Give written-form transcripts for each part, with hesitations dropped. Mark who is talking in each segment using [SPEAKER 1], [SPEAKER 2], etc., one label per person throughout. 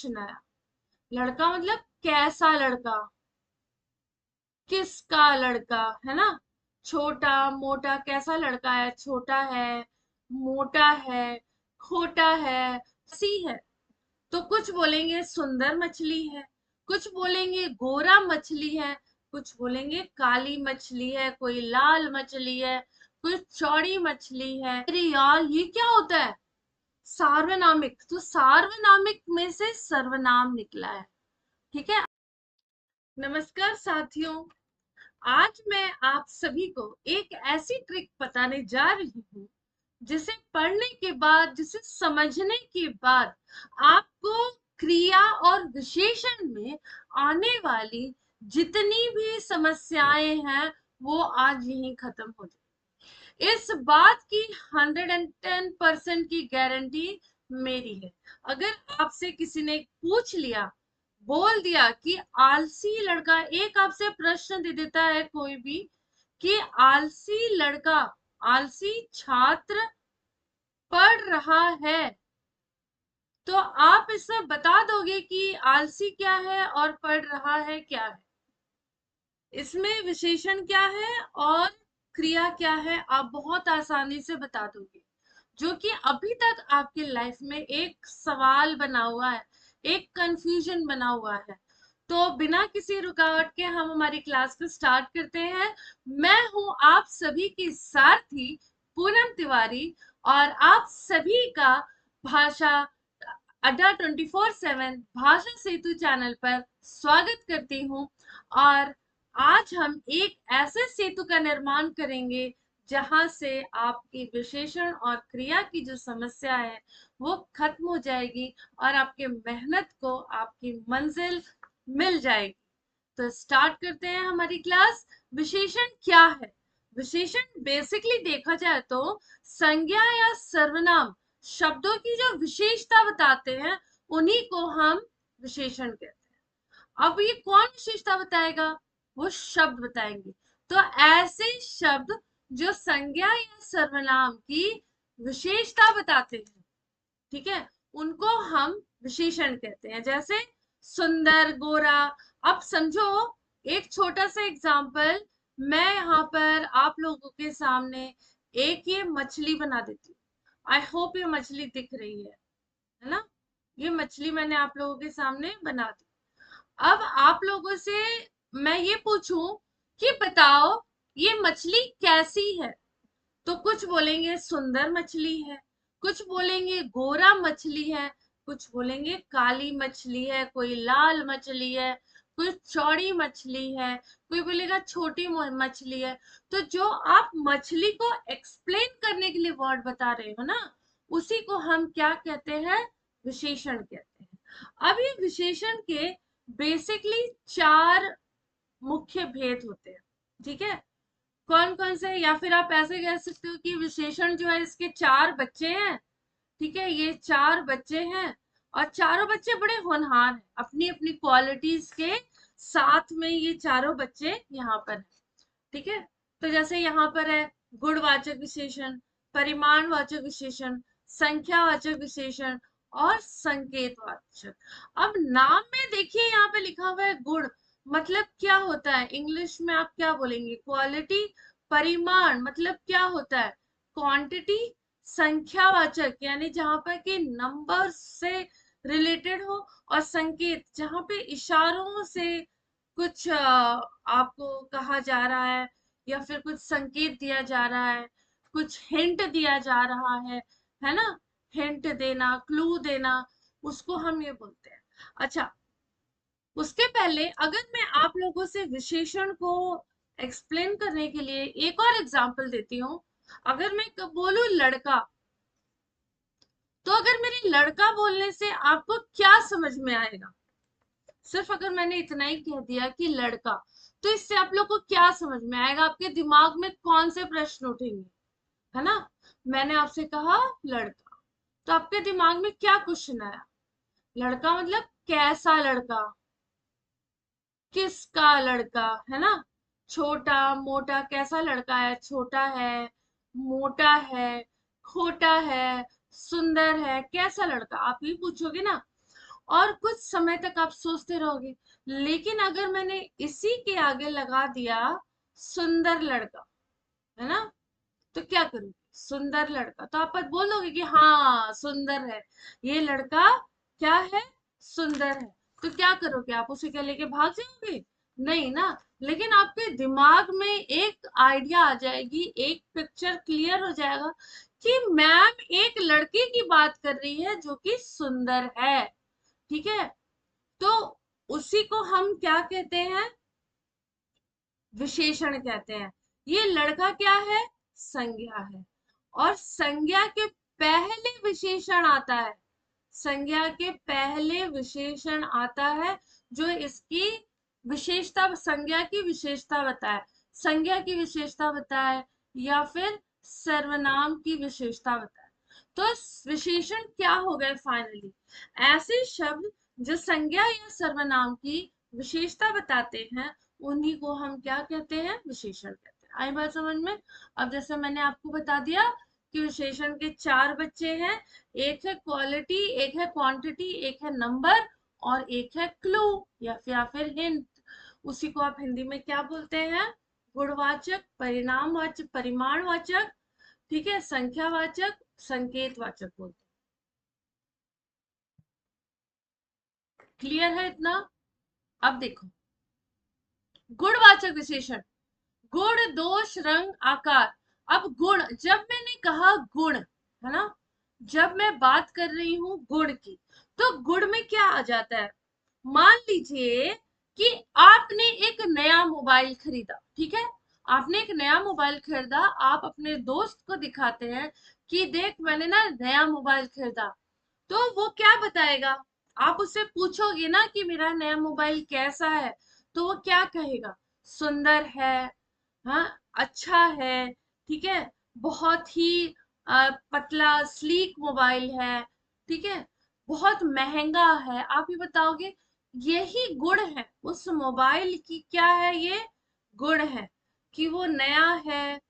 [SPEAKER 1] कुछ नया। लड़का मतलब कैसा लड़का, किसका लड़का, है ना। छोटा मोटा, कैसा लड़का है, छोटा है, मोटा है, खोटा है, सी है। तो कुछ बोलेंगे सुंदर मछली है, कुछ बोलेंगे गोरा मछली है, कुछ बोलेंगे काली मछली है, कोई लाल मछली है, कुछ चौड़ी मछली है। अरे यार ये क्या होता है, सार्वनामिक। तो सार्वनामिक में से सर्वनाम निकला है। ठीक है। नमस्कार साथियों, आज मैं आप सभी को एक ऐसी ट्रिक बताने जा रही हूँ जिसे पढ़ने के बाद, जिसे समझने के बाद आपको क्रिया और विशेषण में आने वाली जितनी भी समस्याएं हैं वो आज यहीं खत्म हो जाए। इस बात की 110% की गारंटी मेरी है। अगर आपसे किसी ने पूछ लिया, बोल दिया कि आलसी लड़का, एक आपसे प्रश्न दे देता है कोई भी कि आलसी लड़का, आलसी छात्र पढ़ रहा है, तो आप इसमें बता दोगे कि आलसी क्या है और पढ़ रहा है क्या है। इसमें विशेषण क्या है और क्रिया क्या है, आप बहुत आसानी से बता दोगे। जो कि अभी तक आपके लाइफ में एक सवाल बना हुआ है, एक कंफ्यूजन बना हुआ है। तो बिना किसी रुकावट के हम हमारी क्लास को स्टार्ट करते हैं। मैं हूं आप सभी की सारथी पूनम तिवारी, और आप सभी का भाषा अड्डा 24/7 भाषा सेतु चैनल पर स्वागत करती हूँ। और आज हम एक ऐसे सेतु का निर्माण करेंगे जहां से आपकी विशेषण और क्रिया की जो समस्या है वो खत्म हो जाएगी और आपके मेहनत को आपकी मंजिल मिल जाएगी। तो स्टार्ट करते हैं हमारी क्लास। विशेषण क्या है? विशेषण बेसिकली देखा जाए तो संज्ञा या सर्वनाम, शब्दों की जो विशेषता बताते हैं उन्हीं को हम विशेषण कहते हैं। अब ये कौन विशेषता बताएगा? वो शब्द बताएंगे। तो ऐसे शब्द जो संज्ञा या सर्वनाम की विशेषता बताते हैं, ठीक है, उनको हम विशेषण कहते हैं। जैसे सुंदर, गोरा। अब समझो, एक छोटा सा एग्जाम्पल मैं यहाँ पर आप लोगों के सामने एक ये मछली बना देती हूँ। आई होप ये मछली दिख रही है ना। ये मछली मैंने आप लोगों के सामने बना दी। अब आप लोगों से मैं ये पूछूं कि बताओ ये मछली कैसी है, तो कुछ बोलेंगे सुंदर मछली है, कुछ बोलेंगे गोरा मछली है, कुछ बोलेंगे काली मछली है, कोई लाल मछली है, कोई चौड़ी मछली है, कोई बोलेगा छोटी मछली है। तो जो आप मछली को एक्सप्लेन करने के लिए वर्ड बता रहे हो ना, उसी को हम क्या कहते हैं? विशेषण कहते हैं। अब ये विशेषण के बेसिकली चार मुख्य भेद होते हैं। ठीक है। कौन कौन से, या फिर आप ऐसे कह सकते हो कि विशेषण जो है इसके चार बच्चे हैं। ठीक है, ये चार बच्चे हैं और चारों बच्चे बड़े होनहार हैं अपनी अपनी क्वालिटीज के साथ में। ये चारों बच्चे यहाँ पर हैं। ठीक है। तो जैसे यहाँ पर है गुणवाचक विशेषण, परिमाणवाचक विशेषण, संख्यावाचक विशेषण और संकेतवाचक। अब नाम में देखिए यहाँ पे लिखा हुआ है गुण, मतलब क्या होता है? इंग्लिश में आप क्या बोलेंगे? क्वालिटी। परिमाण मतलब क्या होता है? क्वांटिटी। संख्यावाचक यानी जहां पर कि नंबर से रिलेटेड हो, और संकेत जहां पे इशारों से कुछ आपको कहा जा रहा है या फिर कुछ संकेत दिया जा रहा है, कुछ हिंट दिया जा रहा है ना। हिंट देना, क्लू देना, उसको हम ये बोलते हैं। अच्छा, उसके पहले अगर मैं आप लोगों से विशेषण को एक्सप्लेन करने के लिए एक और एग्जांपल देती हूँ। अगर मैं बोलूं लड़का, तो अगर मेरे लड़का बोलने से आपको क्या समझ में आएगा? सिर्फ अगर मैंने इतना ही कह दिया कि लड़का, तो इससे आप लोग को क्या समझ में आएगा? आपके दिमाग में कौन से प्रश्न उठेंगे? है ना। मैंने आपसे कहा लड़का, तो आपके दिमाग में क्या क्वेश्चन आया? लड़का मतलब कैसा लड़का, किसका लड़का, है ना। छोटा मोटा, कैसा लड़का है, छोटा है, मोटा है, खोटा है, सुंदर है, कैसा लड़का, आप ही पूछोगे ना। और कुछ समय तक आप सोचते रहोगे। लेकिन अगर मैंने इसी के आगे लगा दिया सुंदर लड़का, है ना, तो क्या करोगे? सुंदर लड़का तो आप बोलोगे कि हाँ सुंदर है, ये लड़का क्या है, सुंदर है। तो क्या करोगे आप? उसे क्या लेके भाग जाओगे? नहीं ना। लेकिन आपके दिमाग में एक आइडिया आ जाएगी, एक पिक्चर क्लियर हो जाएगा कि मैम एक लड़के की बात कर रही है जो कि सुंदर है। ठीक है, तो उसी को हम क्या कहते हैं? विशेषण कहते हैं। ये लड़का क्या है? संज्ञा है। और संज्ञा के पहले विशेषण आता है, संज्ञा के पहले विशेषण आता है जो इसकी विशेषता, संज्ञा की विशेषता बताए, संज्ञा की विशेषता बताए या फिर सर्वनाम की विशेषता बताए। तो विशेषण क्या हो गए फाइनली? ऐसे शब्द जो संज्ञा या सर्वनाम की विशेषता बताते हैं, उन्हीं को हम क्या कहते हैं? विशेषण कहते हैं। आई बात समझ में? अब जैसे मैंने आपको बता दिया कि विशेषण के चार बच्चे हैं, एक है क्वालिटी, एक है क्वांटिटी, एक है नंबर, और एक है क्लू या फिर हिंट। उसी को आप हिंदी में क्या बोलते हैं? गुणवाचक, परिणामवाचक, परिमाणवाचक, ठीक है, संख्यावाचक, संकेतवाचक बोलते हैं। क्लियर है इतना? अब देखो, गुणवाचक विशेषण, गुण, दोष, रंग, आकार। अब गुण, जब मैंने कहा गुण, है ना, जब मैं बात कर रही हूं गुण की, तो गुण में क्या आ जाता है? मान लीजिए कि आपने एक नया मोबाइल खरीदा, ठीक है, आपने एक नया मोबाइल खरीदा, आप अपने दोस्त को दिखाते हैं कि देख मैंने ना नया मोबाइल खरीदा। तो वो क्या बताएगा? आप उससे पूछोगे ना कि मेरा नया मोबाइल कैसा है, तो वो क्या कहेगा? सुंदर है, हाँ, अच्छा है, ठीक है, बहुत ही पतला स्लीक मोबाइल है, ठीक है, बहुत महंगा है। आप ही बताओगे, यही गुण है उस मोबाइल की, क्या है ये? गुण है कि वो नया है,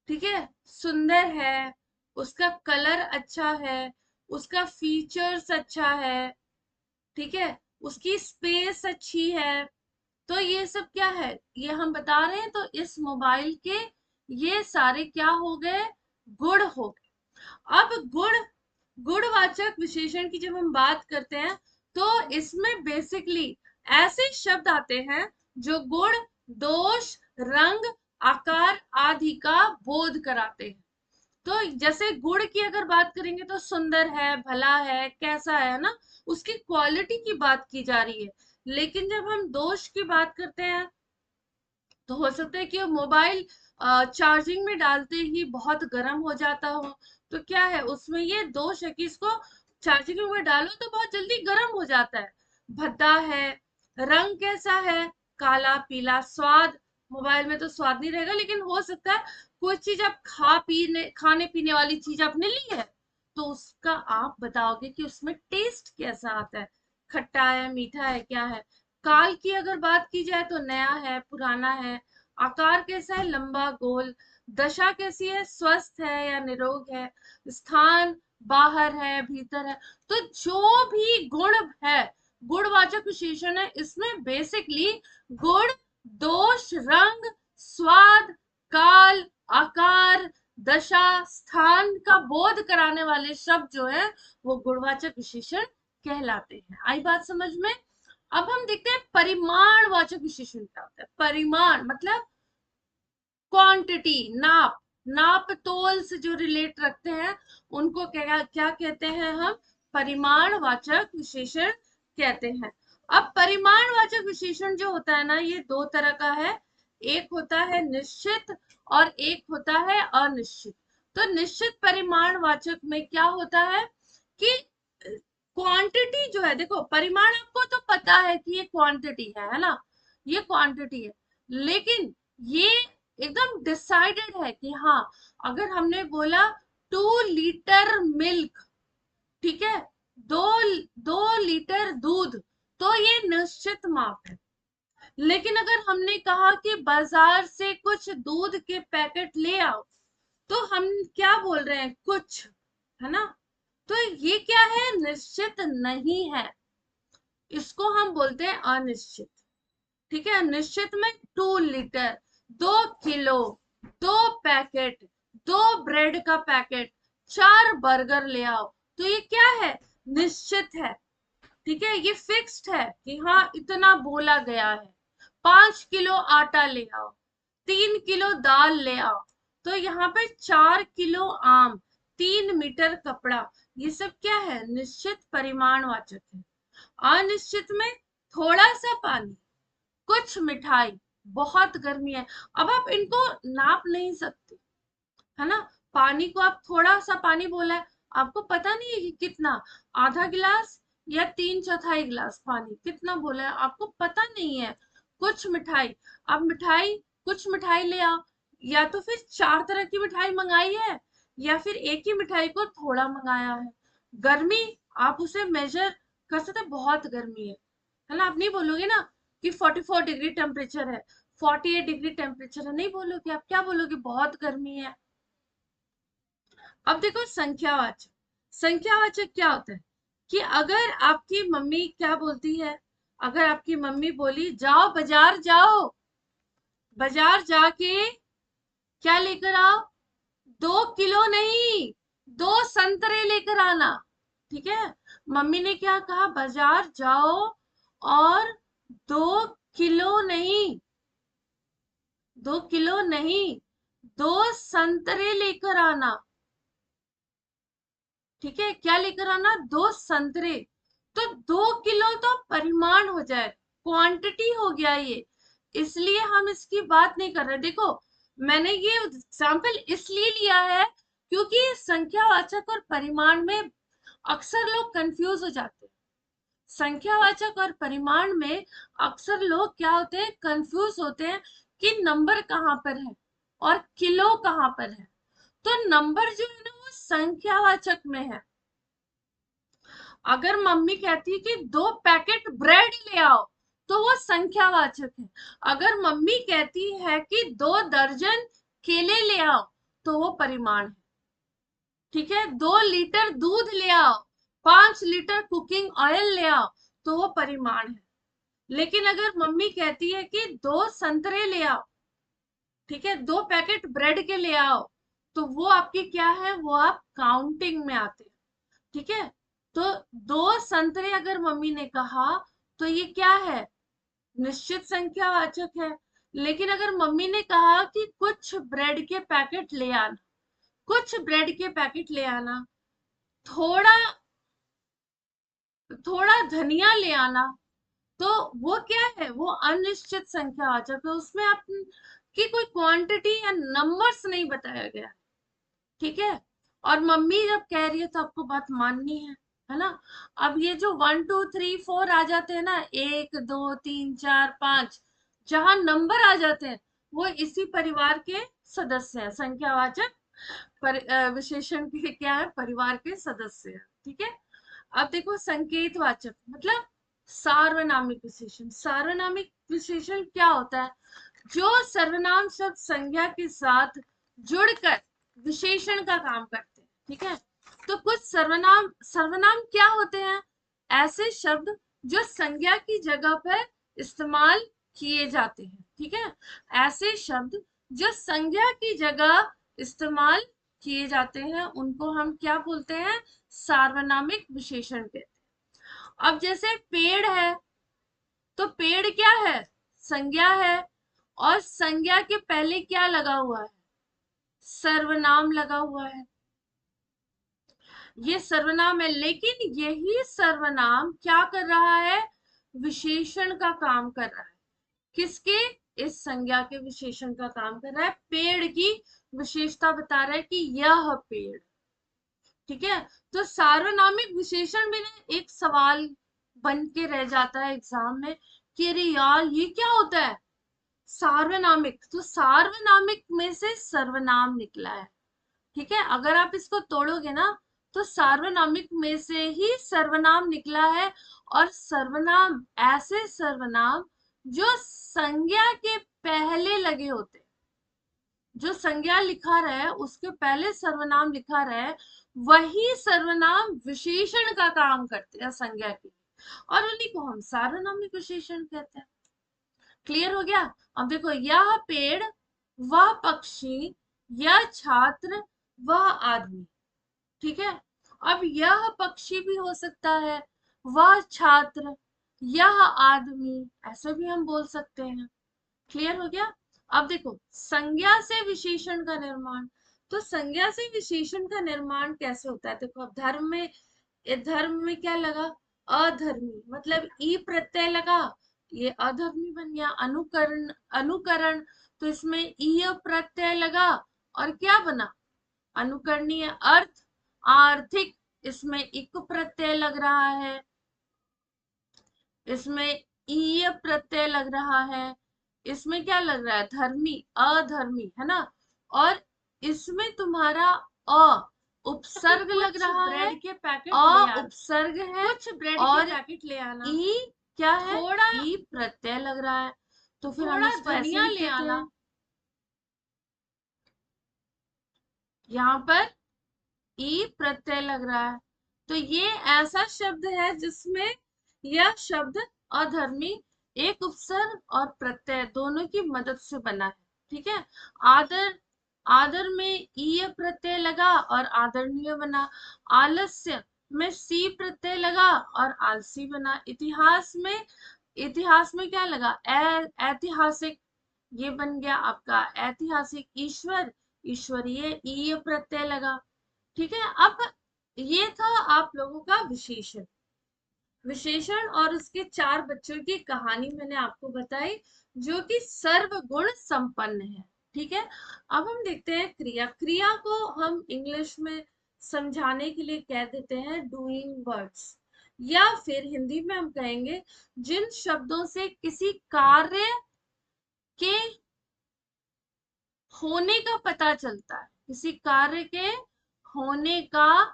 [SPEAKER 1] ठीक है, सुंदर है, उसका कलर अच्छा है, उसका फीचर्स अच्छा है, ठीक है, उसकी स्पेस अच्छी है। तो ये सब क्या है? ये हम बता रहे हैं। तो इस मोबाइल के ये सारे क्या हो गए? गुण हो गए। अब गुण, गुणवाचक विशेषण की जब हम बात करते हैं, तो इसमें बेसिकली ऐसे शब्द आते हैं जो गुण, दोष, रंग, आकार आदि का बोध कराते हैं। तो जैसे गुण की अगर बात करेंगे तो सुंदर है, भला है, कैसा है ना, उसकी क्वालिटी की बात की जा रही है। लेकिन जब हम दोष की बात करते हैं, तो हो सकता है कि वो मोबाइल चार्जिंग में डालते ही बहुत गर्म हो जाता हो। तो क्या है उसमें? ये दोष है कि इसको चार्जिंग में डालो तो बहुत जल्दी गर्म हो जाता है, भद्दा है। रंग कैसा है? काला पीला। स्वाद, मोबाइल में तो स्वाद नहीं रहेगा, लेकिन हो सकता है कोई चीज आप खाने पीने वाली चीज आपने ली है, तो उसका आप बताओगे कि उसमें टेस्ट कैसा आता है, खट्टा है, मीठा है, क्या है। काल की अगर बात की जाए तो नया है, पुराना है। आकार कैसा है? लंबा, गोल। दशा कैसी है? स्वस्थ है या निरोग है। स्थान, बाहर है, भीतर है। तो जो भी गुण है, गुणवाचक विशेषण है, इसमें बेसिकली गुण, दोष, रंग, स्वाद, काल, आकार, दशा, स्थान का बोध कराने वाले शब्द जो है वो गुणवाचक विशेषण कहलाते हैं। आई बात समझ में? अब हम देखते हैं परिमाणवाचक विशेषण क्या होता है। परिमाण मतलब क्वांटिटी, नाप, नाप तोल से जो रिलेट रखते हैं, उनको क्या क्या कहते हैं? हम परिमाणवाचक विशेषण कहते हैं। अब परिमाणवाचक विशेषण जो होता है ना, ये दो तरह का है। एक होता है निश्चित और एक होता है अनिश्चित। तो निश्चित परिमाणवाचक में क्या होता है कि क्वांटिटी जो है, देखो परिमाण आपको तो पता है कि ये क्वांटिटी है ना, ये क्वांटिटी है। लेकिन ये एकदम डिसाइडेड है कि हाँ, अगर हमने बोला 2 लीटर मिल्क, ठीक है, दो 2 लीटर दूध, तो ये निश्चित माप है। लेकिन अगर हमने कहा कि बाजार से कुछ दूध के पैकेट ले आओ, तो हम क्या बोल रहे हैं? कुछ, है ना, तो ये क्या है, निश्चित नहीं है, इसको हम बोलते हैं अनिश्चित। ठीक है, निश्चित में 2 लीटर, 2 किलो, 2 पैकेट, 2 ब्रेड का पैकेट, 4 बर्गर ले आओ, तो ये क्या है, निश्चित है। ठीक है, ये फिक्स्ड है कि हाँ इतना बोला गया है। 5 किलो आटा ले आओ, 3 किलो दाल ले आओ, तो यहाँ पे 4 किलो आम, 3 मीटर कपड़ा, ये सब क्या है, निश्चित परिमाणवाचक है। अनिश्चित में थोड़ा सा पानी, कुछ मिठाई, बहुत गर्मी है, अब आप इनको नाप नहीं सकते, है ना। पानी को आप थोड़ा सा पानी बोला है, आपको पता नहीं है कि कितना, आधा गिलास या 3/4 गिलास पानी, कितना बोला है आपको पता नहीं है। कुछ मिठाई, अब मिठाई, कुछ मिठाई ले आओ, या तो फिर 4 तरह की मिठाई मंगाई है, या फिर एक ही मिठाई को थोड़ा मंगाया है। गर्मी, आप उसे मेजर कर सकते हैं, बहुत गर्मी है ना। आप नहीं बोलोगे ना कि 44 डिग्री टेम्परेचर है, 48 डिग्री टेम्परेचर है, नहीं बोलोगे, आप क्या बोलोगे, बहुत गर्मी है। अब देखो संख्यावाचक, संख्यावाचक क्या होता है कि अगर आपकी मम्मी क्या बोलती है, अगर आपकी मम्मी बोली जाओ बाजार जाओ, बाजार जाके क्या लेकर आओ, 2 किलो नहीं, 2 संतरे लेकर आना। ठीक है, मम्मी ने क्या कहा, बाजार जाओ और 2 किलो नहीं, 2 किलो नहीं, 2 संतरे लेकर आना। ठीक है, क्या लेकर आना, 2 संतरे, तो 2 किलो तो परिमाण हो जाए, क्वांटिटी हो गया ये, इसलिए हम इसकी बात नहीं कर रहे। देखो, मैंने ये एग्जाम्पल इसलिए लिया है क्योंकि संख्यावाचक और परिमाण में अक्सर लोग कंफ्यूज हो जाते हैं। संख्यावाचक और परिमाण में अक्सर लोग क्या होते हैं, कंफ्यूज होते हैं कि नंबर कहाँ पर है और किलो कहाँ पर है। तो नंबर जो है ना वो संख्यावाचक में है। अगर मम्मी कहती है कि 2 पैकेट ब्रेड ले आओ, तो वो संख्यावाचक है। अगर मम्मी कहती है कि 2 दर्जन केले ले आओ, तो वो परिमाण है। ठीक है, 2 लीटर दूध ले आओ, 5 लीटर कुकिंग ऑयल ले आओ, तो वो परिमाण है। लेकिन अगर मम्मी कहती है कि 2 संतरे ले आओ, ठीक है, 2 पैकेट ब्रेड के ले आओ, तो वो आपकी क्या है, वो आप काउंटिंग में आते हैं। ठीक है, तो 2 संतरे अगर मम्मी ने कहा, तो ये क्या है, निश्चित संख्यावाचक है। लेकिन अगर मम्मी ने कहा कि कुछ ब्रेड के पैकेट ले आना, कुछ ब्रेड के पैकेट ले आना, थोड़ा थोड़ा धनिया ले आना, तो वो क्या है, वो अनिश्चित संख्यावाचक है, उसमें आप की कोई क्वांटिटी या नंबर्स नहीं बताया गया। ठीक है, और मम्मी जब कह रही है तो आपको बात माननी है ना। अब ये जो 1 2 3 4 आ जाते हैं ना, 1 2 3 4 5, जहां नंबर आ जाते हैं, वो इसी परिवार के सदस्य हैं, संख्यावाचक विशेषण के क्या है, परिवार के सदस्य हैं। ठीक है, अब देखो संकेतवाचक मतलब सार्वनामिक विशेषण। सार्वनामिक विशेषण क्या होता है, जो सर्वनाम शब्द संज्ञा के साथ जुड़कर विशेषण का काम करते हैं। ठीक है, तो कुछ सर्वनाम, सर्वनाम क्या होते हैं, ऐसे शब्द जो संज्ञा की जगह पर इस्तेमाल किए जाते हैं। ठीक है, ऐसे शब्द जो संज्ञा की जगह इस्तेमाल किए जाते हैं, उनको हम क्या बोलते हैं, सार्वनामिक विशेषण कहते हैं। अब जैसे पेड़ है, तो पेड़ क्या है, संज्ञा है, और संज्ञा के पहले क्या लगा हुआ है, सर्वनाम लगा हुआ है, ये सर्वनाम है। लेकिन यही सर्वनाम क्या कर रहा है, विशेषण का काम कर रहा है। किसके, इस संज्ञा के विशेषण का काम कर रहा है, पेड़ की विशेषता बता रहा है कि यह पेड़। ठीक है, तो सार्वनामिक विशेषण में ना एक सवाल बन के रह जाता है एग्जाम में कि अरे यार ये क्या होता है, सार्वनामिक, तो सार्वनामिक में से सर्वनाम निकला है। ठीक है, अगर आप इसको तोड़ोगे ना, तो सार्वनामिक में से ही सर्वनाम निकला है। और सर्वनाम ऐसे सर्वनाम जो संज्ञा के पहले लगे होते हैं। जो संज्ञा लिखा रहे उसके पहले सर्वनाम लिखा रहे, वही सर्वनाम विशेषण का काम करते हैं संज्ञा के लिए, और उन्हीं को हम सार्वनामिक विशेषण कहते हैं। क्लियर हो गया? अब देखो, यह पेड़, वह पक्षी, यह छात्र, वह आदमी। ठीक है, अब यह पक्षी भी हो सकता है, वह छात्र, यह आदमी, ऐसे भी हम बोल सकते हैं। क्लियर हो गया? अब देखो, संज्ञा से विशेषण का निर्माण। तो संज्ञा से विशेषण का निर्माण कैसे होता है? देखो, अब धर्म में, धर्म में क्या लगा? अधर्मी, मतलब ई प्रत्यय लगा, ये अधर्मी बन गया। अनुकरण, अनुकरण, तो इसमें ई प्रत्यय लगा और क्या बना? अनुकरणीय। अर्थ, आर्थिक, इसमें इक प्रत्यय लग रहा है, इसमें ईय प्रत्यय लग रहा है, इसमें क्या लग रहा है? धर्मी, अधर्मी, है ना। और इसमें तुम्हारा अ उपसर्ग लग रहा है,
[SPEAKER 2] ब्रेड के पैकेट ले
[SPEAKER 1] अ
[SPEAKER 2] आना,
[SPEAKER 1] उपसर्ग है,
[SPEAKER 2] कुछ ब्रेड
[SPEAKER 1] और
[SPEAKER 2] के पैकेट ले आना,
[SPEAKER 1] ई क्या है?
[SPEAKER 2] थोड़ा
[SPEAKER 1] ई प्रत्यय लग रहा है, तो फिर हम
[SPEAKER 2] थोड़ा
[SPEAKER 1] इसको ऐसे
[SPEAKER 2] धनिया
[SPEAKER 1] लिख
[SPEAKER 2] ले
[SPEAKER 1] देते
[SPEAKER 2] आना।
[SPEAKER 1] हैं। यहाँ पर ई प्रत्यय लग रहा है, तो ये ऐसा शब्द है जिसमें यह शब्द अधर्मी एक उपसर्ग और प्रत्यय दोनों की मदद से बना है। ठीक है, आदर, आदर में ई प्रत्यय लगा और आदरणीय बना। आलस्य में सी प्रत्यय लगा और आलसी बना। इतिहास में, इतिहास में क्या लगा? ऐतिहासिक, ये बन गया आपका ऐतिहासिक। ईश्वर, ईश्वरीय, ई प्रत्यय लगा। ठीक है, अब ये था आप लोगों का विशेषण। विशेषण और उसके चार बच्चों की कहानी मैंने आपको बताई, जो कि सर्वगुण संपन्न है। ठीक है, अब हम देखते हैं क्रिया। क्रिया को हम इंग्लिश में समझाने के लिए कह देते हैं डूइंग वर्ड्स, या फिर हिंदी में हम कहेंगे जिन शब्दों से किसी कार्य के होने का पता चलता है, किसी कार्य के होने का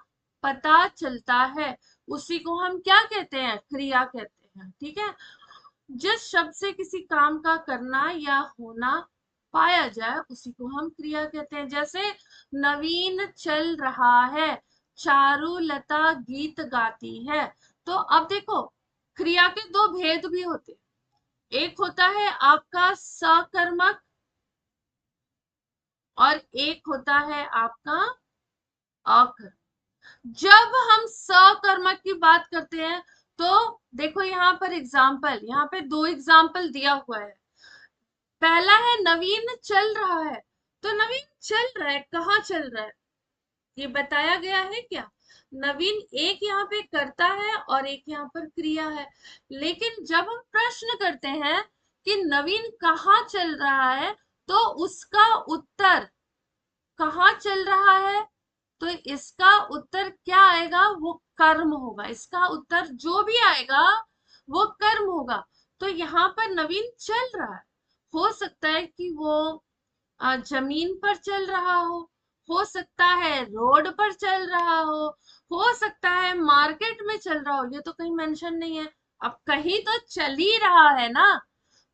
[SPEAKER 1] पता चलता है, उसी को हम क्या कहते हैं? क्रिया कहते हैं। ठीक है, जिस शब्द से किसी काम का करना या होना पाया जाए उसी को हम क्रिया कहते हैं। जैसे नवीन चल रहा है, चारुलता गीत गाती है। तो अब देखो, क्रिया के दो भेद भी होते हैं। एक होता है आपका सकर्मक, और एक होता है आपका अकर्मक। जब हम सकर्मक की बात करते हैं, तो देखो यहाँ पर एग्जाम्पल, यहाँ पे दो एग्जाम्पल दिया हुआ है। पहला है नवीन चल रहा है, तो नवीन चल रहा है, कहाँ चल रहा है ये बताया गया है क्या? नवीन एक यहाँ पे करता है और एक यहाँ पर क्रिया है। लेकिन जब हम प्रश्न करते हैं कि नवीन कहाँ चल रहा है, तो उसका उत्तर कहाँ चल रहा है, तो इसका उत्तर क्या आएगा? वो कर्म होगा। इसका उत्तर जो भी आएगा वो कर्म होगा। तो यहाँ पर नवीन चल रहा है, हो सकता है कि वो जमीन पर चल रहा हो सकता है रोड पर चल रहा हो सकता है मार्केट में चल रहा हो, ये तो कहीं मेंशन नहीं है। अब कहीं तो चल ही रहा है ना,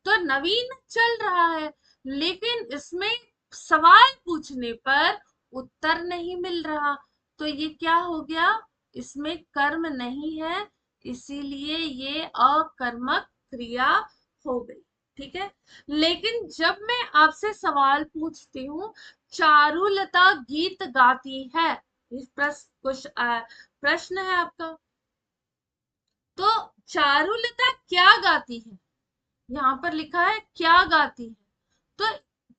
[SPEAKER 1] तो नवीन चल रहा है। लेकिन इसमें सवाल पूछने पर उत्तर नहीं मिल रहा, तो ये क्या हो गया? इसमें कर्म नहीं है, इसीलिए ये अकर्मक क्रिया हो गई। ठीक है, लेकिन जब मैं आपसे सवाल पूछती हूँ, चारुलता गीत गाती है, इस प्रश्न कुछ प्रश्न है आपका, तो चारुलता क्या गाती है? यहाँ पर लिखा है क्या गाती है, तो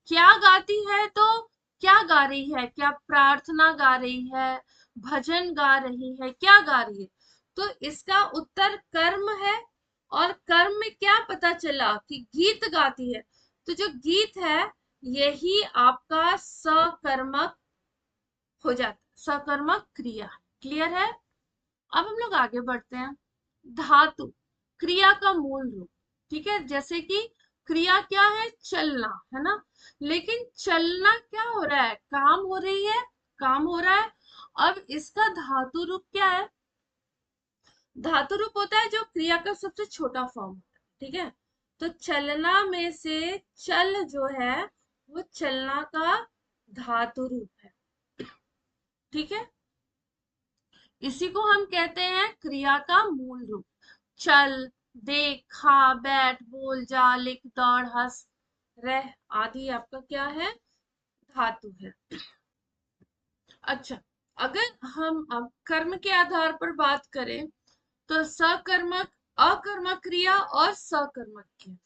[SPEAKER 1] क्या गाती है, तो क्या गा रही है? क्या प्रार्थना गा रही है, भजन गा रही है, क्या गा रही है? तो इसका उत्तर कर्म है। और कर्म में क्या पता चला? कि गीत गाती है। तो जो गीत है यही आपका सकर्मक हो जाता, सकर्मक क्रिया। क्लियर है? अब हम लोग आगे बढ़ते हैं। धातु, क्रिया का मूल रूप। ठीक है, जैसे कि क्रिया क्या है? चलना, है ना। लेकिन चलना क्या हो रहा है? काम हो रही है, काम हो रहा है। अब इसका धातु रूप क्या है? धातु रूप होता है जो क्रिया का सबसे छोटा फॉर्म होता है। ठीक है, तो चलना में से चल जो है वो चलना का धातु रूप है। ठीक है, इसी को हम कहते हैं क्रिया का मूल रूप। चल, देख, खा, बैठ, बोल, जा, लिख, दौड़, हंस, रह आदि आपका क्या है, धातु है। अच्छा, अगर हम अब कर्म के आधार पर बात करें तो सकर्मक, अकर्मक क्रिया और सकर्मक क्रिया।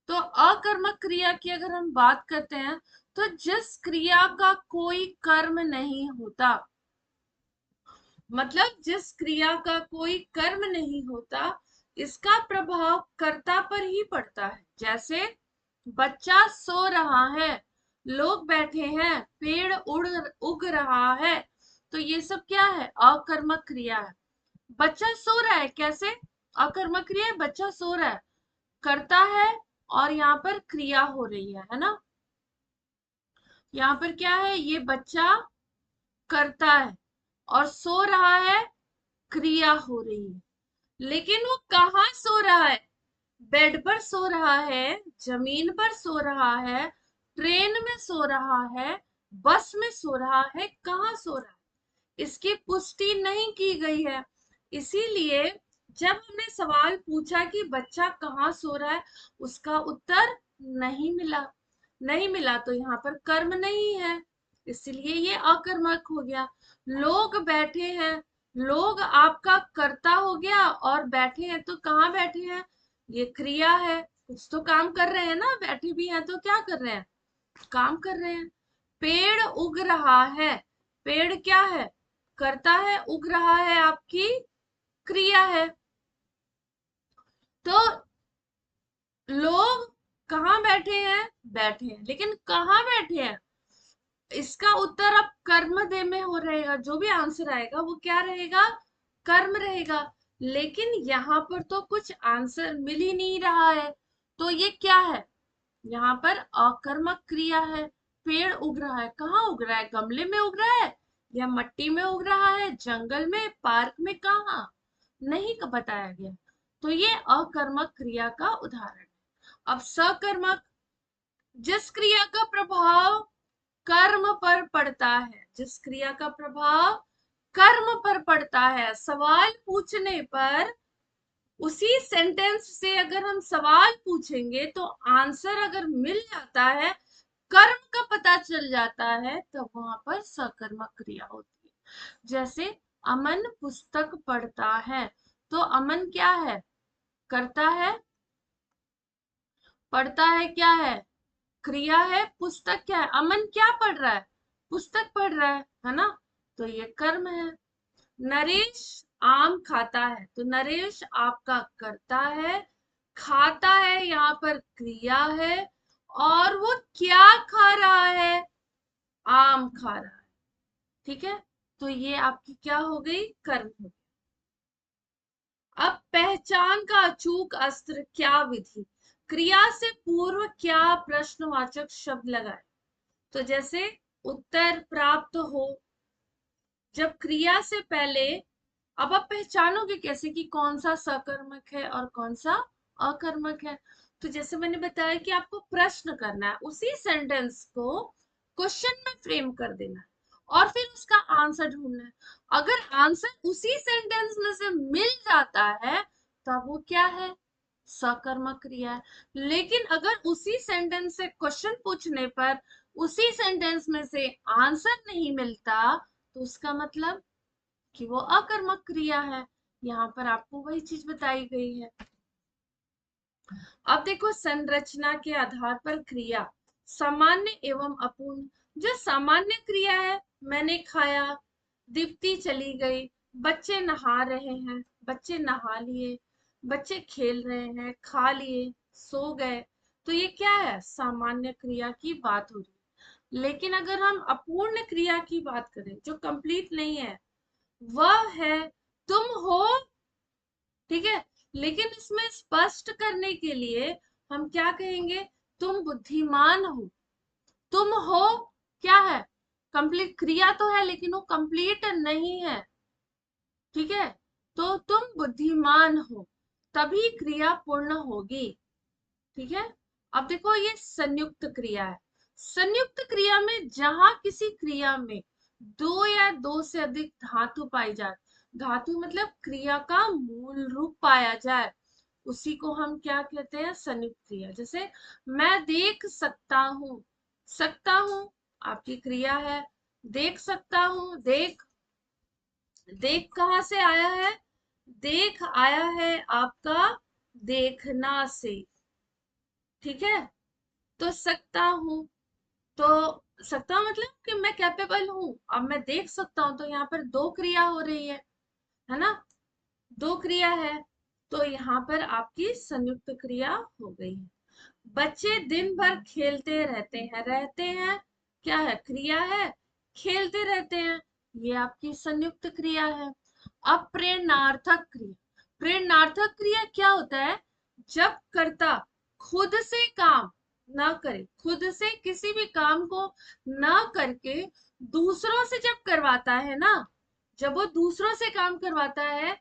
[SPEAKER 1] तो अकर्मक क्रिया की अगर हम बात करते हैं तो जिस क्रिया का कोई कर्म नहीं होता, मतलब जिस क्रिया का कोई कर्म नहीं होता, इसका प्रभाव कर्ता पर ही पड़ता है। जैसे बच्चा सो रहा है, लोग बैठे हैं, पेड़ उग रहा है, तो ये सब क्या है, अकर्मक क्रिया है। बच्चा सो रहा है, कैसे, अकर्मक क्रिया है, बच्चा सो रहा है, करता है और यहाँ पर क्रिया हो रही है ना। यहाँ पर क्या है, ये बच्चा करता है और सो रहा है, क्रिया हो रही है। लेकिन वो कहाँ सो रहा है, बेड पर सो रहा है, जमीन पर सो रहा है, ट्रेन में सो रहा है, बस में सो रहा है, कहाँ सो रहा है, इसकी पुष्टि नहीं की गई है। इसीलिए जब हमने सवाल पूछा कि बच्चा कहाँ सो रहा है, उसका उत्तर नहीं मिला। नहीं मिला तो यहाँ पर कर्म नहीं है, इसलिए ये अकर्मक हो गया। लोग बैठे हैं, लोग आपका कर्ता हो गया और बैठे हैं तो कहाँ बैठे हैं, ये क्रिया है, कुछ तो काम कर रहे हैं ना, बैठे भी हैं तो क्या कर रहे हैं, काम कर रहे हैं। पेड़ उग रहा है, पेड़ क्या है, करता है, उग रहा है आपकी क्रिया है। तो लोग कहाँ बैठे हैं, बैठे हैं, लेकिन कहाँ बैठे हैं, इसका उत्तर अब कर्म दे में हो रहेगा, जो भी आंसर आएगा वो क्या रहेगा, कर्म रहेगा। लेकिन यहाँ पर तो कुछ आंसर मिल ही नहीं रहा है, तो ये क्या है, यहाँ पर अकर्मक क्रिया है। पेड़ उग रहा है, कहाँ उग रहा है, गमले में उग रहा है या मट्टी में उग रहा है, जंगल में, पार्क में, कहाँ, नहीं बताया गया। तो ये अकर्मक क्रिया का उदाहरण है। अब सकर्मक, जिस क्रिया का प्रभाव कर्म पर पड़ता है, जिस क्रिया का प्रभाव कर्म पर पड़ता है, सवाल पूछने पर उसी सेंटेंस से अगर हम सवाल पूछेंगे तो आंसर अगर मिल जाता है, कर्म का पता चल जाता है, तब वहां पर सकर्मक क्रिया होती है। जैसे अमन पुस्तक पढ़ता है, तो अमन क्या है, करता है, पढ़ता है क्या है, क्रिया है, पुस्तक क्या है, अमन क्या पढ़ रहा है, पुस्तक पढ़ रहा है ना, तो ये कर्म है। नरेश आम खाता है, तो नरेश आपका करता है, खाता है यहाँ पर क्रिया है, और वो क्या खा रहा है, आम खा रहा है। ठीक है, तो ये आपकी क्या हो गई, कर्म हो गई। अब पहचान का अचूक अस्त्र क्या विधि, क्रिया से पूर्व क्या प्रश्नवाचक शब्द लगाए। तो जैसे उत्तर प्राप्त हो, जब क्रिया से पहले, अब आप पहचानोगे कैसे कि कौन सा सकर्मक है और कौन सा अकर्मक है। तो जैसे मैंने बताया कि आपको प्रश्न करना है, उसी सेंटेंस को क्वेश्चन में फ्रेम कर देना है और फिर उसका आंसर ढूंढना है। अगर आंसर उसी सेंटेंस में से मिल जाता है तब वो क्या है, सकर्मक क्रिया है। लेकिन अगर उसी सेंटेंस से क्वेश्चन पूछने पर उसी सेंटेंस में से आंसर नहीं मिलता, तो उसका मतलब कि वो अकर्मक क्रिया है। यहाँ पर आपको वही चीज बताई गई है। अब देखो, संरचना के आधार पर क्रिया सामान्य एवं अपूर्ण। जो सामान्य क्रिया है, मैंने खाया, दीप्ति चली गई, बच्चे नहा रहे हैं, बच्चे नहा लिए, बच्चे खेल रहे हैं, खा लिए, सो गए, तो ये क्या है, सामान्य क्रिया की बात हो रही है। लेकिन अगर हम अपूर्ण क्रिया की बात करें, जो कंप्लीट नहीं है, वह है तुम हो। ठीक है, लेकिन इसमें स्पष्ट करने के लिए हम क्या कहेंगे, तुम बुद्धिमान हो। तुम हो क्या है, कंप्लीट क्रिया तो है लेकिन वो कंप्लीट नहीं है। ठीक है, तो तुम बुद्धिमान हो, तभी क्रिया पूर्ण होगी। ठीक है, अब देखो ये संयुक्त क्रिया है, संयुक्त क्रिया में जहां किसी क्रिया में दो या दो से अधिक धातु पाई जाए, धातु मतलब क्रिया का मूल रूप पाया जाए, उसी को हम क्या कहते हैं, संयुक्त क्रिया। जैसे मैं देख सकता हूं आपकी क्रिया है, देख सकता हूं, देख, देख कहाँ से आया है, देख आया है आपका देखना से, ठीक है। तो सकता हूं, तो सकता हूं मतलब कि मैं कैपेबल हूं, अब मैं देख सकता हूं, तो यहाँ पर दो क्रिया हो रही है ना, दो क्रिया है, तो यहाँ पर आपकी संयुक्त क्रिया हो गई है। बच्चे दिन भर खेलते रहते हैं, क्या है, क्रिया है, खेलते रहते हैं, ये आपकी संयुक्त क्रिया है। अब प्रेरणार्थक क्रिया, प्रेरणार्थक क्रिया क्या होता है, जब कर्ता खुद से काम ना करे, खुद से किसी भी काम को ना करके दूसरों से जब करवाता है ना, जब वो दूसरों से काम करवाता है,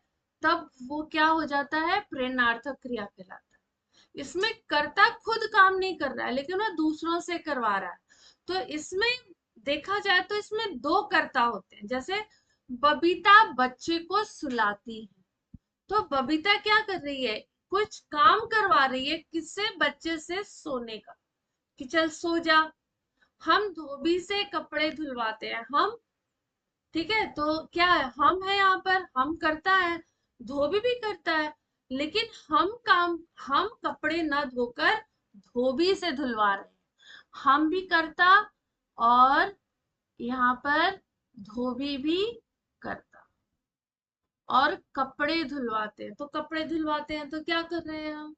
[SPEAKER 1] तब वो क्या हो जाता है, प्रेरणार्थक क्रिया कहलाता है। इसमें कर्ता खुद काम नहीं कर रहा है, लेकिन वो दूसरों से करवा रहा है। तो इसमें देखा जाए तो इसमें दो कर्ता होते हैं। जैसे बबीता बच्चे को सुलाती है, तो बबीता क्या कर रही है, कुछ काम करवा रही है, किससे, बच्चे से, सोने का, कि चल सो जा। हम धोबी से कपड़े धुलवाते हैं, हम, ठीक है, तो क्या है, हम है यहाँ पर, हम करता है, धोबी भी करता है, लेकिन हम कपड़े ना धोकर धोबी से धुलवा रहे हैं, हम भी करता और यहाँ पर धोबी भी करता, और कपड़े धुलवाते हैं, तो कपड़े धुलवाते हैं तो क्या कर रहे हैं, हम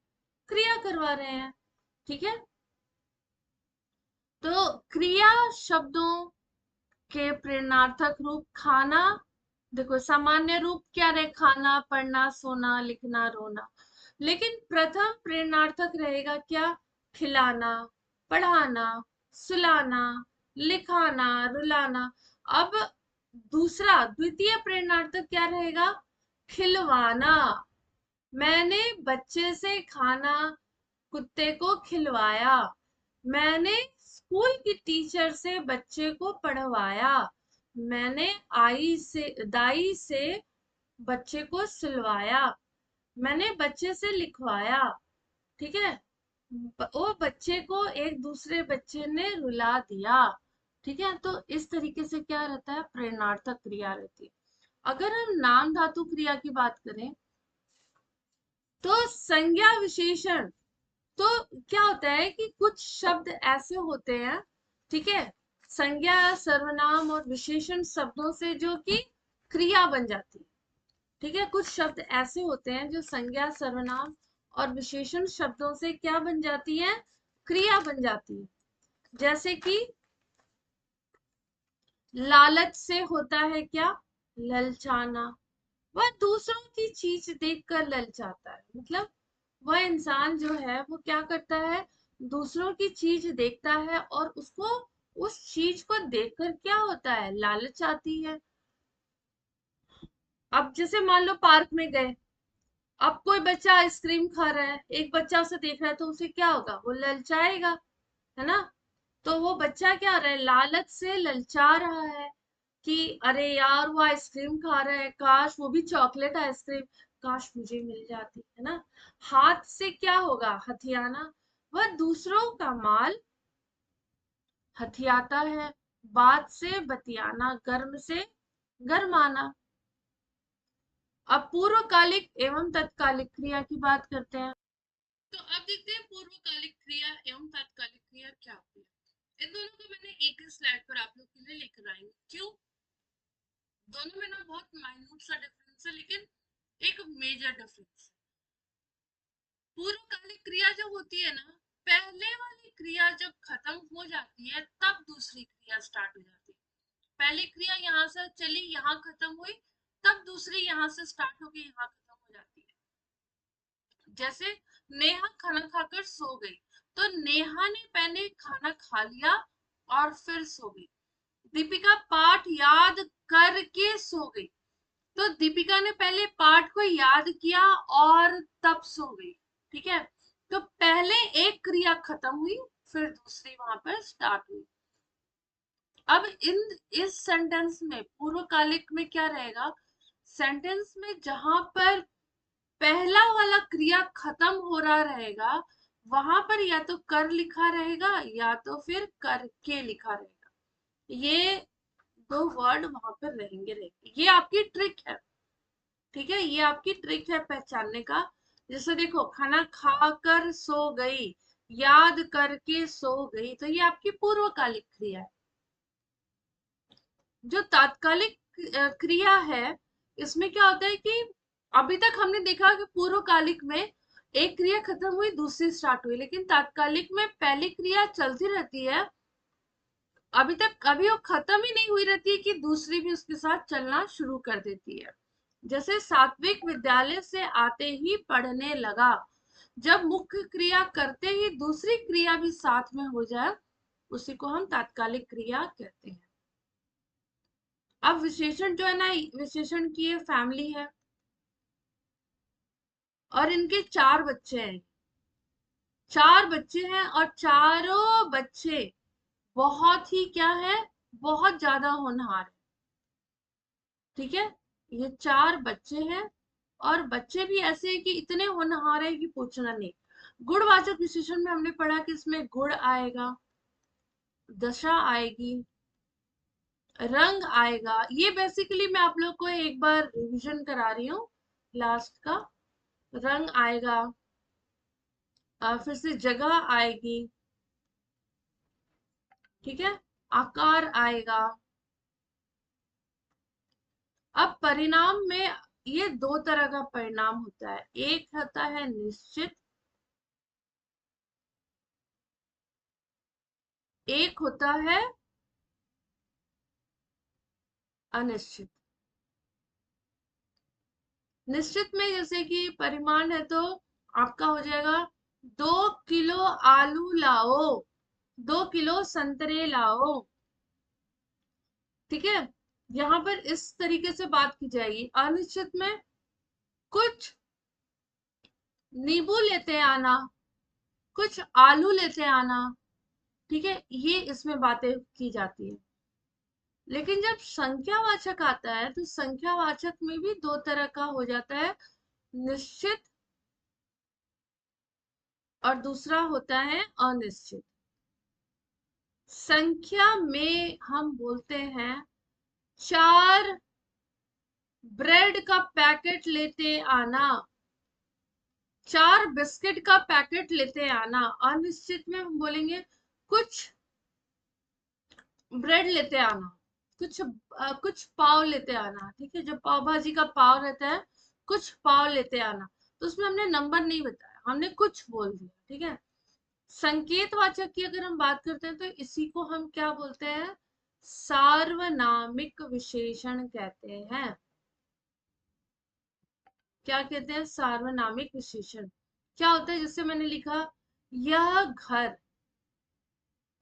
[SPEAKER 1] क्रिया करवा रहे हैं, ठीक है। तो क्रिया शब्दों के प्रेरणार्थक रूप, खाना, देखो सामान्य रूप क्या रहे, खाना, पढ़ना, सोना, लिखना, रोना, लेकिन प्रथम प्रेरणार्थक रहेगा क्या, खिलाना, पढ़ाना, सुलाना, लिखाना, रुलाना। अब दूसरा द्वितीय प्रेरणार्थक क्या रहेगा, खिलवाना, मैंने बच्चे से खाना, कुत्ते को खिलवाया, मैंने स्कूल की टीचर से बच्चे को पढ़वाया, मैंने दाई से बच्चे को सिलवाया, मैंने बच्चे से लिखवाया, ठीक है। वो बच्चे को एक दूसरे बच्चे ने रुला दिया, ठीक है। तो इस तरीके से क्या रहता है, प्रेरणार्थक क्रिया रहती है। अगर हम नाम धातु क्रिया की बात करें, तो संज्ञा विशेषण, तो क्या होता है कि कुछ शब्द ऐसे होते हैं, ठीक है, संज्ञा, सर्वनाम और विशेषण शब्दों से जो कि क्रिया बन जाती है, ठीक है। कुछ शब्द ऐसे होते हैं जो संज्ञा, सर्वनाम और विशेषण शब्दों से क्या बन जाती है, क्रिया बन जाती है। जैसे कि लालच से होता है क्या, ललचाना, वह दूसरों की चीज देखकर ललचाता है, मतलब वह इंसान जो है वो क्या करता है, दूसरों की चीज देखता है और उसको, उस चीज को देखकर क्या होता है, लालच आती है। अब जैसे मान लो पार्क में गए, अब कोई बच्चा आइसक्रीम खा रहा है, एक बच्चा उसे देख रहा है, तो उसे क्या होगा, वो ललचाएगा, है ना। तो वो बच्चा क्या हो रहा है, लालच से ललचा रहा है, कि अरे यार वो आइसक्रीम खा रहा है, काश वो भी चॉकलेट आइसक्रीम, काश मुझे मिल जाती, है ना। हाथ से क्या होगा, हथियाना, वह दूसरों का माल हथियाता है। बात से बतियाना, गर्म से गरमाना। अब पूर्वकालिक एवं तत्कालिक क्रिया की बात करते हैं। तो अब देखते हैं पूर्वकालिक क्रिया एवं तात्कालिक क्रिया क्या होती है। इन दोनों को मैंने एक ही स्लाइड पर आप लोग के लिए लेकर आई हूँ। क्यों, दोनों में ना बहुत माइन्यूट सा डिफरेंस है, लेकिन एक मेजर डिफरेंस। पूर्वकालिक क्रिया जो होती है ना, पहले वाली क्रिया जब खत्म हो जाती है तब दूसरी क्रिया स्टार्ट हो जाती है। पहली क्रिया यहाँ से चली, यहाँ खत्म हुई, तब दूसरी यहाँ से स्टार्ट होगी, यहाँ खत्म हो जाती है। जैसे नेहा खाना खाकर सो गई, तो नेहा ने पहले खाना खा लिया और फिर सो गई। दीपिका पाठ याद करके सो गई, तो दीपिका ने पहले पाठ को याद किया और तब सो गई, ठीक है। तो पहले एक क्रिया खत्म हुई, फिर दूसरी वहां पर स्टार्ट हुई। अब इस सेंटेंस में पूर्वकालिक में क्या रहेगा, सेंटेंस में जहां पर पहला वाला क्रिया खत्म हो रहा रहेगा वहां पर या तो कर लिखा रहेगा या तो फिर करके लिखा रहेगा। ये दो वर्ड वहां पर रहेंगे। ये आपकी ट्रिक है, ठीक है, ये आपकी ट्रिक है पहचानने का। जैसे देखो, खाना खाकर सो गई, याद करके सो गई, तो ये आपकी पूर्वकालिक क्रिया है। जो तात्कालिक क्रिया है, इसमें क्या होता है कि अभी तक हमने देखा कि पूर्वकालिक में एक क्रिया खत्म हुई दूसरी स्टार्ट हुई, लेकिन तात्कालिक में पहली क्रिया चलती रहती है, अभी तक कभी वो खत्म ही नहीं हुई रहती है कि दूसरी भी उसके साथ चलना शुरू कर देती है। जैसे सात्विक विद्यालय से आते ही पढ़ने लगा, जब मुख्य क्रिया करते ही दूसरी क्रिया भी साथ में हो जाए उसी को हम तात्कालिक क्रिया कहते हैं। अब विशेषण जो है ना, विशेषण की ये फैमिली है और इनके चार बच्चे हैं। चार बच्चे हैं और चारों बच्चे बहुत ही क्या है, बहुत ज्यादा होनहार है। ठीक है, ये चार बच्चे हैं और बच्चे भी ऐसे हैं कि इतने होनहार है कि पूछना नहीं। गुणवाचक विशेषण में हमने पढ़ा कि इसमें गुण आएगा, दशा आएगी, रंग आएगा। ये बेसिकली मैं आप लोग को एक बार रिवीजन करा रही हूँ लास्ट का। रंग आएगा, फिर से जगह आएगी, ठीक है, आकार आएगा। अब परिणाम में ये दो तरह का परिणाम होता है, एक होता है निश्चित, एक होता है अनिश्चित। निश्चित में जैसे कि परिमाण है तो आपका हो जाएगा 2 किलो आलू लाओ, 2 किलो संतरे लाओ, ठीक है। यहां पर इस तरीके से बात की जाएगी। अनिश्चित में कुछ नींबू लेते आना, कुछ आलू लेते आना, ठीक है, ये इसमें बातें की जाती है। लेकिन जब संख्यावाचक आता है तो संख्यावाचक में भी दो तरह का हो जाता है, निश्चित और दूसरा होता है अनिश्चित। संख्या में हम बोलते हैं 4 ब्रेड का पैकेट लेते आना, 4 बिस्किट का पैकेट लेते आना। अनिश्चित में हम बोलेंगे कुछ ब्रेड लेते आना, कुछ पाव लेते आना, ठीक है, जो पाव भाजी का पाव रहता है, कुछ पाव लेते आना। तो उसमें हमने नंबर नहीं बताया, हमने कुछ बोल दिया, ठीक है। संकेतवाचक की अगर हम बात करते हैं तो इसी को हम क्या बोलते हैं, सार्वनामिक विशेषण कहते हैं। क्या कहते हैं, सार्वनामिक विशेषण। क्या होता है, जैसे मैंने लिखा यह घर,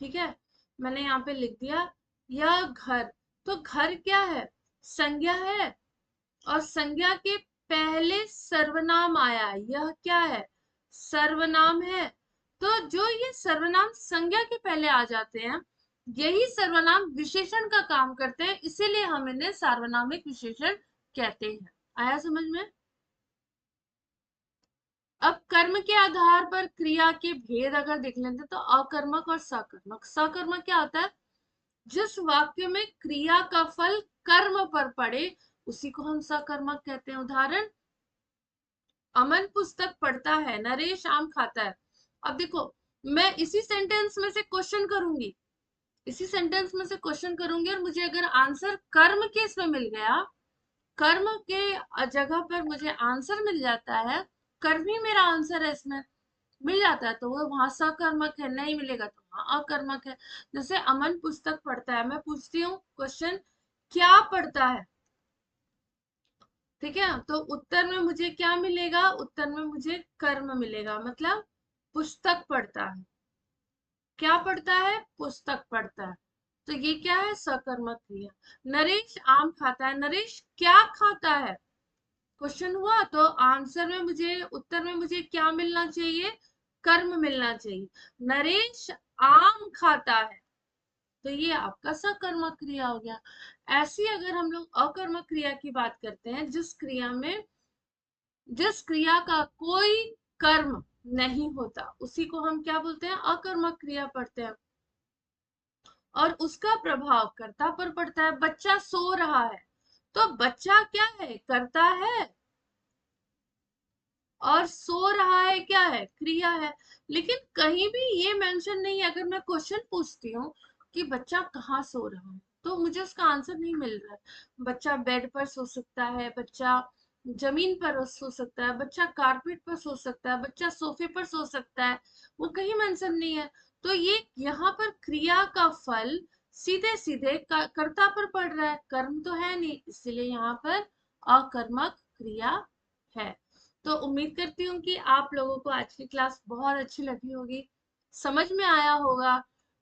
[SPEAKER 1] ठीक है, मैंने यहाँ पे लिख दिया यह घर, तो घर क्या है, संज्ञा है, और संज्ञा के पहले सर्वनाम आया, यह क्या है, सर्वनाम है। तो जो ये सर्वनाम संज्ञा के पहले आ जाते हैं, यही सर्वनाम विशेषण का काम करते हैं, इसीलिए हम इन्हें सार्वनामिक विशेषण कहते हैं। आया समझ में। अब कर्म के आधार पर क्रिया के भेद अगर देख लेते तो अकर्मक और सकर्मक। सकर्मक क्या होता है, जिस वाक्य में क्रिया का फल कर्म पर पड़े उसी को हम सकर्मक कहते हैं। उदाहरण, अमन पुस्तक पढ़ता है, नरेश आम खाता है। अब देखो, मैं इसी सेंटेंस में से क्वेश्चन करूंगी, इसी सेंटेंस में से क्वेश्चन करूंगी और मुझे अगर आंसर कर्म के इसमें मिल गया, कर्म के जगह पर मुझे आंसर मिल जाता है, कर्म ही मेरा आंसर है इसमें, मिल जाता है, तो वो वहां सकर्मक है। नहीं मिलेगा तो वहां अकर्मक है। जैसे अमन पुस्तक पढ़ता है, मैं पूछती हूँ क्वेश्चन, क्या पढ़ता है, ठीक है, तो उत्तर में मुझे क्या मिलेगा, उत्तर में मुझे कर्म मिलेगा, मतलब पुस्तक पढ़ता है। क्या पढ़ता है, पुस्तक पढ़ता है, तो ये क्या है, सकर्मक क्रिया। नरेश आम खाता है, नरेश क्या खाता है, क्वेश्चन हुआ, तो आंसर में मुझे, उत्तर में मुझे क्या मिलना चाहिए, कर्म मिलना चाहिए। नरेश आम खाता है, तो ये आपका सकर्मक क्रिया हो गया। ऐसी अगर हम लोग अकर्मक क्रिया की बात करते हैं, जिस क्रिया का कोई कर्म नहीं होता, उसी को हम क्या बोलते हैं, अकर्मक क्रिया पढ़ते हैं। और उसका प्रभाव कर्ता पर पड़ता है। बच्चा सो रहा है, तो बच्चा क्या है, करता है, और सो रहा है क्या है, क्रिया है। लेकिन कहीं भी ये मेंशन नहीं है। अगर मैं क्वेश्चन पूछती हूँ कि बच्चा कहाँ सो रहा है, तो मुझे उसका आंसर नहीं मिल रहा है। बच्चा बेड पर सो सकता है, बच्चा जमीन पर सो सकता है, बच्चा कारपेट पर सो सकता है, बच्चा सोफे पर सो सकता है, वो कहीं मेंशन नहीं है। तो ये यहाँ पर क्रिया का फल सीधे सीधे कर्ता पर पड़ रहा है, कर्म तो है नहीं, इसलिए यहाँ पर अकर्मक क्रिया है। तो उम्मीद करती हूँ कि आप लोगों को आज की क्लास बहुत अच्छी लगी होगी, समझ में आया होगा,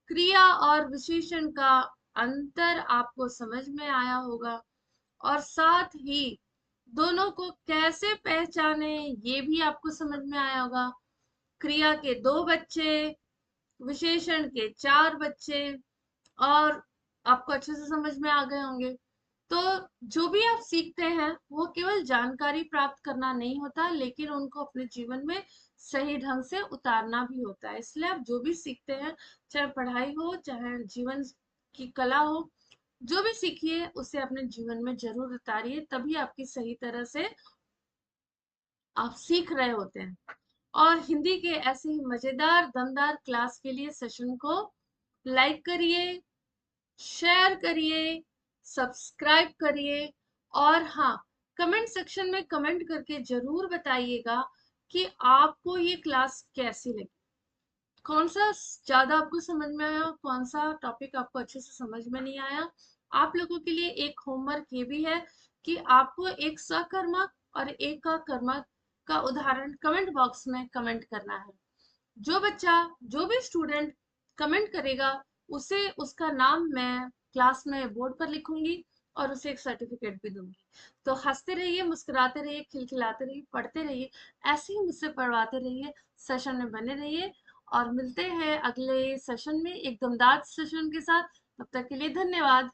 [SPEAKER 1] क्रिया और विशेषण का अंतर आपको समझ में आया होगा, और साथ ही दोनों को कैसे पहचाने ये भी आपको समझ में आया होगा। क्रिया के 2 बच्चे, विशेषण के 4 बच्चे, और आपको अच्छे से समझ में आ गए होंगे। तो जो भी आप सीखते हैं वो केवल जानकारी प्राप्त करना नहीं होता, लेकिन उनको अपने जीवन में सही ढंग से उतारना भी होता है। इसलिए आप जो भी सीखते हैं, चाहे पढ़ाई हो चाहे जीवन की कला हो, जो भी सीखिए उसे अपने जीवन में जरूर उतारिए, तभी आपकी सही तरह से आप सीख रहे होते हैं। और हिंदी के ऐसे ही मजेदार दमदार क्लास के लिए सेशन को लाइक करिए, शेयर करिए, सब्सक्राइब करिए, और हाँ, कमेंट सेक्शन में कमेंट करके जरूर बताइएगा कि आपको ये क्लास कैसी लगी, कौन सा ज्यादा आपको समझ में आया, कौन सा टॉपिक आपको अच्छे से समझ में नहीं आया। आप लोगों के लिए एक होमवर्क ये भी है कि आपको एक सकर्मक और एक अकर्मक का उदाहरण कमेंट बॉक्स में कमेंट करना है। जो बच्चा, जो भी स्टूडेंट कमेंट करेगा, उसे उसका नाम मैं क्लास में बोर्ड पर लिखूंगी और उसे एक सर्टिफिकेट भी दूंगी। तो हंसते रहिए, मुस्कुराते रहिए, खिलखिलाते रहिए, पढ़ते रहिए, ऐसे ही मुझसे पढ़वाते रहिए, सेशन में बने रहिए। और मिलते हैं अगले सेशन में एक दमदार सेशन के साथ। तब तक के लिए धन्यवाद।